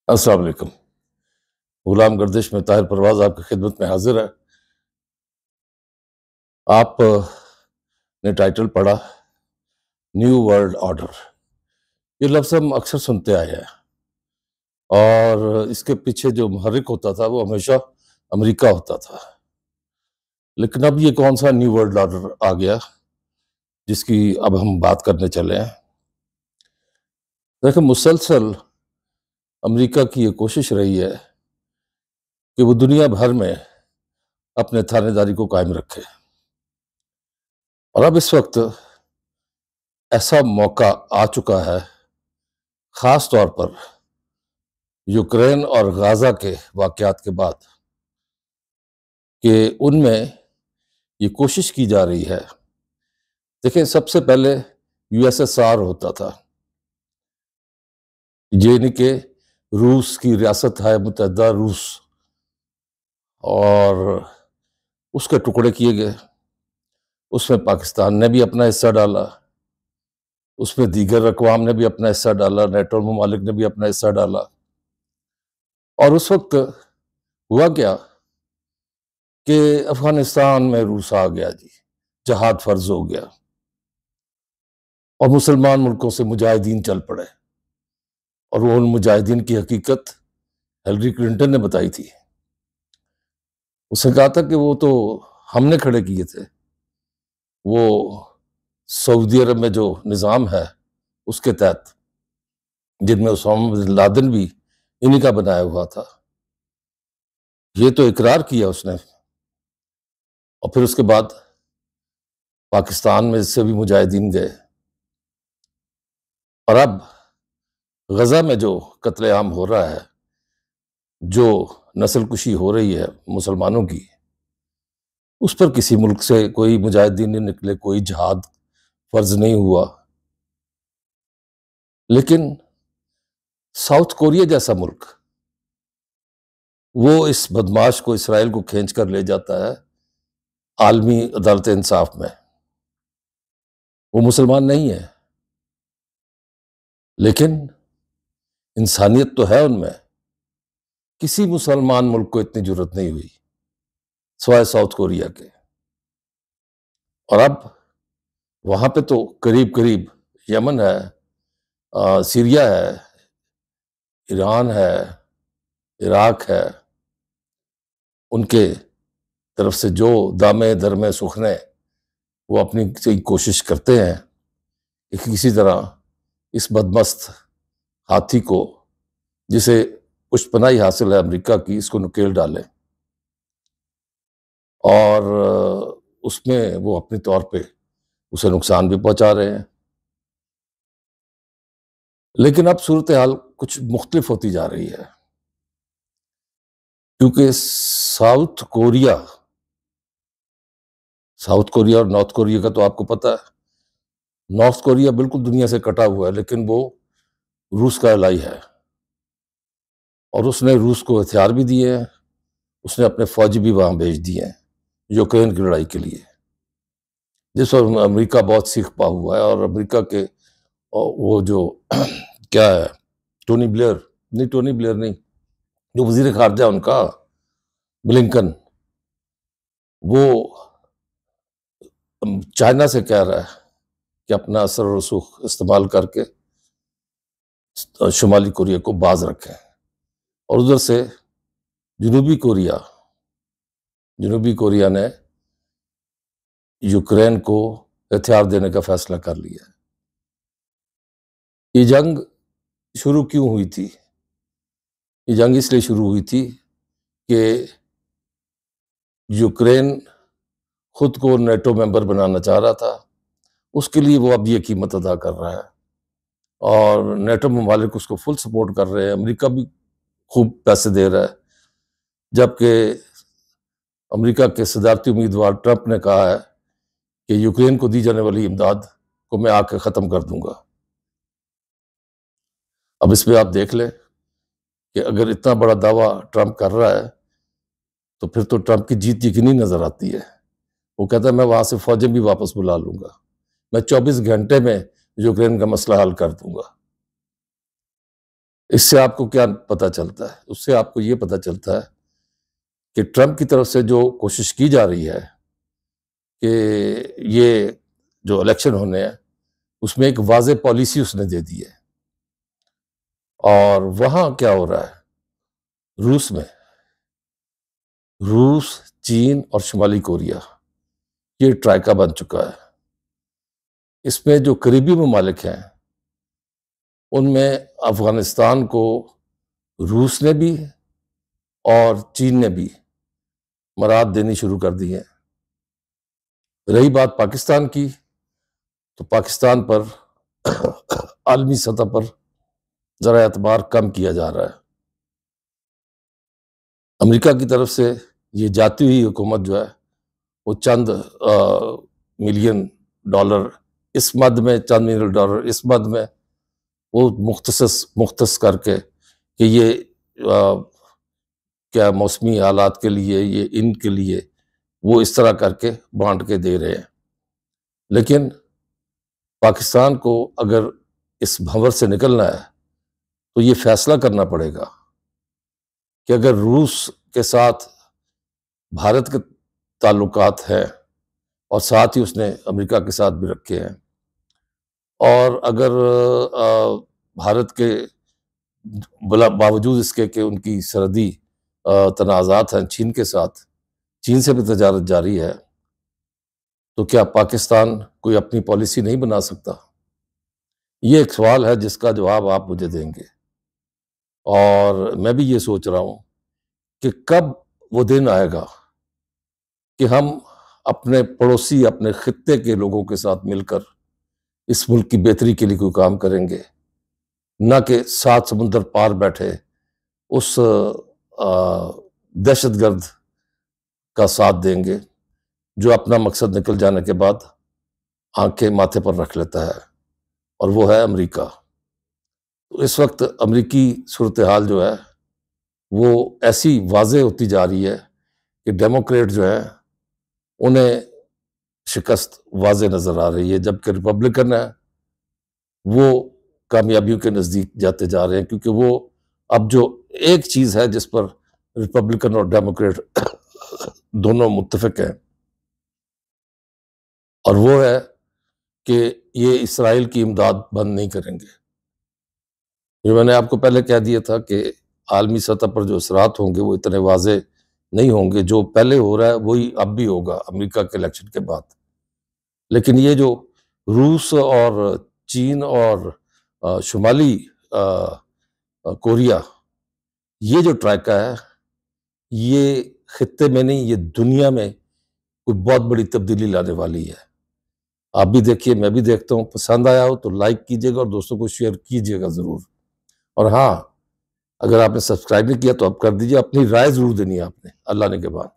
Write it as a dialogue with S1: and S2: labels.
S1: अस्सलाम वालेकुम। गुलाम गर्दिश में ताहिर परवाज आपकी खिदमत में हाजिर है। आप ने टाइटल पढ़ा, न्यू वर्ल्ड ऑर्डर। ये लफ्ज़ हम अक्सर सुनते आए हैं और इसके पीछे जो मुहर्रिक होता था वो हमेशा अमेरिका होता था। लेकिन अब ये कौन सा न्यू वर्ल्ड ऑर्डर आ गया जिसकी अब हम बात करने चले हैं। देखिए, मुसलसल अमेरिका की ये कोशिश रही है कि वो दुनिया भर में अपने थानेदारी को कायम रखे, और अब इस वक्त ऐसा मौका आ चुका है, खास तौर पर यूक्रेन और गाजा के वाकयात के बाद, कि उनमें ये कोशिश की जा रही है। देखिए, सबसे पहले यूएसएसआर होता था, यानी कि रूस की रियासत है मुत्तहदा रूस, और उसके टुकड़े किए गए। उसमें पाकिस्तान ने भी अपना हिस्सा डाला, उसमें दीगर अक़वाम ने भी अपना हिस्सा डाला, नेटो ममालिक ने भी अपना हिस्सा डाला। और उस वक्त हुआ क्या कि अफगानिस्तान में रूस आ गया जी, जहाद फर्ज हो गया और मुसलमान मुल्कों से मुजाहिदीन चल पड़े। और वो उन मुजाहिदीन की हकीकत हिलरी क्लिंटन ने बताई थी। उसने कहा था कि वो तो हमने खड़े किए थे, वो सऊदी अरब में जो निज़ाम है उसके तहत, जिनमें उसामा बिन लादेन भी इन्हीं का बनाया हुआ था। ये तो इकरार किया उसने। और फिर उसके बाद पाकिस्तान में से भी मुजाहिदीन गए, और अब गजा में जो कत्लेआम हो रहा है, जो नस्ल कुशी हो रही है मुसलमानों की, उस पर किसी मुल्क से कोई मुजाहिदीन नहीं निकले, कोई जिहाद फर्ज नहीं हुआ। लेकिन साउथ कोरिया जैसा मुल्क, वो इस बदमाश को, इसराइल को खींच कर ले जाता है आलमी अदालत इंसाफ में। वो मुसलमान नहीं है, लेकिन इंसानियत तो है उनमें। किसी मुसलमान मुल्क को इतनी जरूरत नहीं हुई सिवाय साउथ कोरिया के। और अब वहां पे तो करीब करीब यमन है, सीरिया है, ईरान है, इराक है, उनके तरफ से जो दामे दरमे सुखने वो अपनी से कोशिश करते हैं कि किसी तरह इस बदमस्त हाथी को, जिसे पुष्पनाही हासिल है अमेरिका की, इसको नुकेल डालें। और उसमें वो अपने तौर पे उसे नुकसान भी पहुंचा रहे हैं। लेकिन अब सूरत हाल कुछ मुख्तलिफ होती जा रही है, क्योंकि साउथ कोरिया और नॉर्थ कोरिया का तो आपको पता है। नॉर्थ कोरिया बिल्कुल दुनिया से कटा हुआ है, लेकिन वो रूस का एलाई है, और उसने रूस को हथियार भी दिए हैं, उसने अपने फौजी भी वहां भेज दिए हैं यूक्रेन की लड़ाई के लिए, जिस पर अमेरिका बहुत सीख पा हुआ है। और अमेरिका के वो जो क्या है, टोनी ब्लेयर नहीं, जो वजीर खारजा उनका, ब्लिंकन, वो चाइना से कह रहा है कि अपना असर और रसूख इस्तेमाल करके शुमाली कोरिया को बाज रखें। और उधर से जनूबी कोरिया जनूबी कोरिया ने यूक्रेन को हथियार देने का फैसला कर लिया है। ये जंग शुरू क्यों हुई थी? ये जंग इसलिए शुरू हुई थी कि यूक्रेन खुद को नेटो मेंबर बनाना चाह रहा था। उसके लिए वो अब ये कीमत अदा कर रहा है, और नेटो ममालिक उसको फुल सपोर्ट कर रहे हैं। अमेरिका भी खूब पैसे दे रहा है, जबकि अमेरिका के सदारती उम्मीदवार ट्रंप ने कहा है कि यूक्रेन को दी जाने वाली इमदाद को मैं आके ख़त्म कर दूंगा। अब इसमें आप देख लें कि अगर इतना बड़ा दावा ट्रंप कर रहा है, तो फिर तो ट्रंप की जीत यकीनी नजर आती है। वो कहता है मैं वहां से फौजें भी वापस बुला लूंगा, मैं 24 घंटे में यूक्रेन का मसला हल कर दूंगा। इससे आपको क्या पता चलता है? उससे आपको ये पता चलता है कि ट्रंप की तरफ से जो कोशिश की जा रही है कि ये जो इलेक्शन होने हैं उसमें एक वाज़ेह पॉलिसी उसने दे दी है। और वहां क्या हो रहा है? रूस में, रूस, चीन और शुमाली कोरिया, ये ट्राइका बन चुका है। इसमें जो करीबी ममालिक हैं उनमें अफगानिस्तान को रूस ने भी और चीन ने भी मराद देनी शुरू कर दी है। रही बात पाकिस्तान की, तो पाकिस्तान पर आलमी सतह पर जरा एतबार कम किया जा रहा है। अमेरिका की तरफ से ये जाती हुई हुकूमत जो है वो चंद मिलियन डॉलर इस मद में, चंद मिलियन डॉलर इस मद में वो मुख्तस करके कि ये क्या मौसमी हालात के लिए, ये इनके लिए, वो इस तरह करके बांट के दे रहे हैं। लेकिन पाकिस्तान को अगर इस भंवर से निकलना है तो ये फैसला करना पड़ेगा कि अगर रूस के साथ भारत के ताल्लुकात हैं और साथ ही उसने अमेरिका के साथ भी रखे हैं, और अगर भारत के बावजूद इसके कि उनकी सरहदी तनाज़ात हैं चीन के साथ, चीन से भी तजारत जारी है, तो क्या पाकिस्तान कोई अपनी पॉलिसी नहीं बना सकता? ये एक सवाल है जिसका जवाब आप मुझे देंगे। और मैं भी ये सोच रहा हूं कि कब वो दिन आएगा कि हम अपने पड़ोसी, अपने खित्ते के लोगों के साथ मिलकर इस मुल्क की बेहतरी के लिए कोई काम करेंगे, न कि सात समुंदर पार बैठे उस दहशतगर्द का साथ देंगे जो अपना मकसद निकल जाने के बाद आंखें माथे पर रख लेता है, और वो है अमेरिका। तो इस वक्त अमेरिकी सूरत हाल जो है वो ऐसी वाज़ेह होती जा रही है कि डेमोक्रेट जो है उन्हें शिकस्त वाज़ेह नजर आ रही है, जबकि रिपब्लिकन है वो कामयाबियों के नजदीक जाते जा रहे हैं, क्योंकि वो अब जो एक चीज है जिस पर रिपब्लिकन और डेमोक्रेट दोनों मुत्तफिक हैं, और वो है कि ये इसराइल की इमदाद बंद नहीं करेंगे। ये मैंने आपको पहले कह दिया था कि आलमी सतह पर जो असरात होंगे वो इतने वाजे नहीं होंगे। जो पहले हो रहा है वही अब भी होगा अमेरिका के इलेक्शन के बाद। लेकिन ये जो रूस और चीन और शुमाली कोरिया, ये जो ट्राइका है, ये खित्ते में नहीं, ये दुनिया में कोई बहुत बड़ी तब्दीली लाने वाली है। आप भी देखिए, मैं भी देखता हूँ। पसंद आया हो तो लाइक कीजिएगा और दोस्तों को शेयर कीजिएगा ज़रूर। और हाँ, अगर आपने सब्सक्राइब नहीं किया तो अब कर दीजिए। अपनी राय ज़रूर देनी है आपने। अल्लाह ने के बाद।